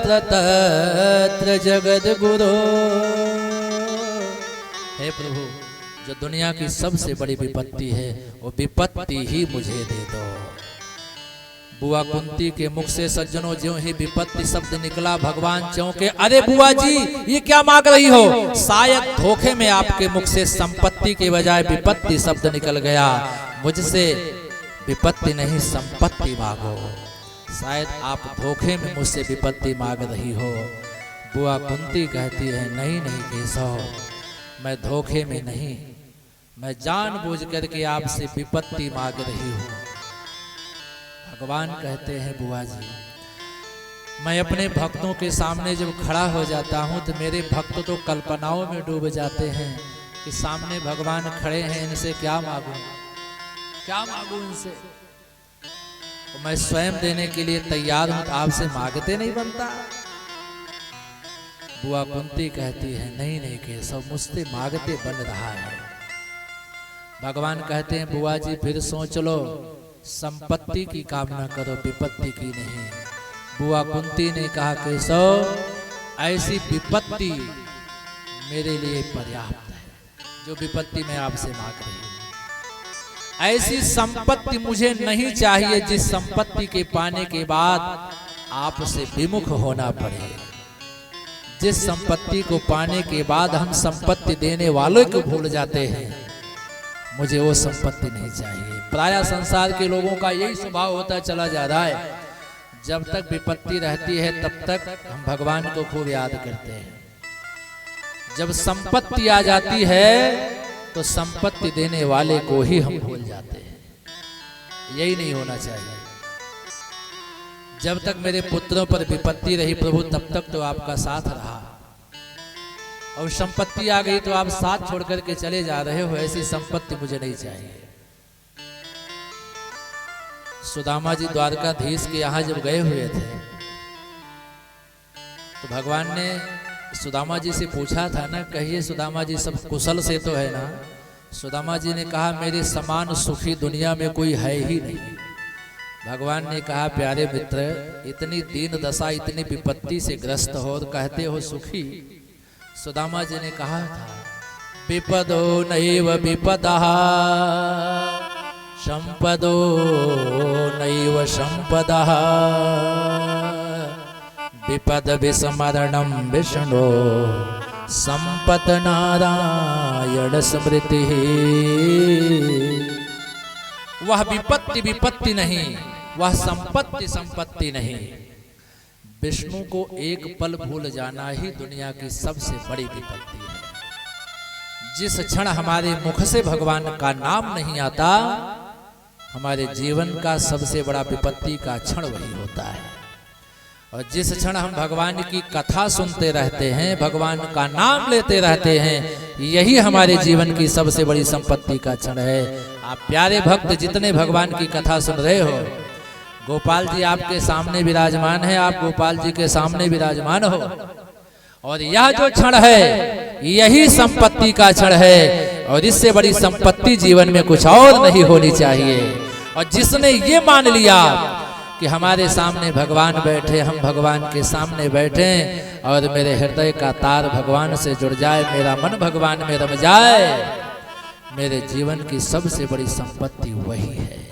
यत्र तत्र जगद्गुरो। हे प्रभु, जो दुनिया की सबसे बड़ी विपत्ति है वो विपत्ति ही मुझे दे दो। बुआ कुंती के मुख से सज्जनों ज्यों ही विपत्ति शब्द निकला, भगवान चौंके, अरे बुआ जी ये क्या मांग रही हो? शायद धोखे में आपके मुख से संपत्ति के बजाय विपत्ति शब्द निकल गया। मुझसे विपत्ति नहीं संपत्ति मांगो। शायद आप धोखे में मुझसे विपत्ति मांग रही हो। बुआ कुंती कहती है, नहीं नहीं केशव, मैं धोखे में नहीं, मैं जानबूझ करके आपसे विपत्ति मांग रही हूँ। भगवान कहते हैं, बुआ जी मैं अपने भक्तों के सामने जब खड़ा हो जाता हूँ तो मेरे भक्त तो कल्पनाओं में डूब जाते हैं कि सामने भगवान खड़े हैं, इनसे क्या मांगूं, क्या मांगूं इनसे। तो मैं स्वयं देने के लिए तैयार हूं, तो आपसे मांगते नहीं बनता। बुआ कुंती कहती है, नहीं नहीं केशव, मुझसे मांगते बन रहा है। भगवान कहते हैं, बुआ जी फिर सोच लो, संपत्ति की कामना करो, विपत्ति की नहीं। बुआ कुंती ने कहा, केशव ऐसी विपत्ति मेरे लिए पर्याप्त है, जो विपत्ति मैं आपसे मांग रही हूं। ऐसी संपत्ति मुझे नहीं चाहिए जिस संपत्ति के पाने के बाद आपसे विमुख होना पड़े। जिस संपत्ति को पाने के बाद हम संपत्ति देने वालों को भूल जाते हैं, मुझे वो संपत्ति नहीं चाहिए। प्रायः संसार के लोगों का यही स्वभाव होता चला जा रहा है, जब तक विपत्ति रहती है तब तक हम भगवान को खूब याद करते हैं। जब संपत्ति आ जाती है तो संपत्ति देने वाले को ही हम भूल जाते हैं। यही नहीं होना चाहिए। जब तक मेरे पुत्रों पर विपत्ति रही प्रभु, तब तक तो आपका साथ रहा, और संपत्ति आ गई तो आप साथ छोड़ करके चले जा रहे हो। ऐसी संपत्ति मुझे नहीं चाहिए। सुदामा जी द्वारकाधीश के यहां जब गए हुए थे तो भगवान ने सुदामा जी से पूछा था ना, कहिए सुदामा जी सब कुशल से तो है ना? सुदामा जी ने कहा, मेरे समान सुखी दुनिया में कोई है ही नहीं। भगवान ने कहा, प्यारे मित्र, इतनी दीन दशा, इतनी विपत्ति से ग्रस्त हो और कहते हो सुखी। सुदामा जी ने कहा था, विपदो नैव विपदः संपदो नैव संपदः विपद विस्मरणं विष्णु संपत् नारायण स्मृति। वह विपत्ति विपत्ति नहीं, वह संपत्ति संपत्ति नहीं। विष्णु को एक पल भूल जाना ही दुनिया की सबसे बड़ी विपत्ति है। जिस क्षण हमारे मुख से भगवान का नाम नहीं आता, हमारे जीवन का सबसे बड़ा विपत्ति का क्षण वही होता है। और जिस क्षण हम भगवान की कथा सुनते रहते हैं, भगवान का नाम लेते रहते हैं, यही हमारे जीवन की सबसे बड़ी संपत्ति का क्षण है। आप प्यारे भक्त जितने भगवान की कथा सुन रहे हो, गोपाल जी आपके सामने विराजमान है, आप गोपाल जी के सामने विराजमान हो, और यह जो क्षण है यही संपत्ति का क्षण है। और इससे बड़ी संपत्ति जीवन में कुछ और नहीं होनी चाहिए। और जिसने ये मान लिया कि हमारे सामने भगवान बैठे, हम भगवान के सामने बैठे, और मेरे हृदय का तार भगवान से जुड़ जाए, मेरा मन भगवान में रम जाए, मेरे जीवन की सबसे बड़ी संपत्ति वही है।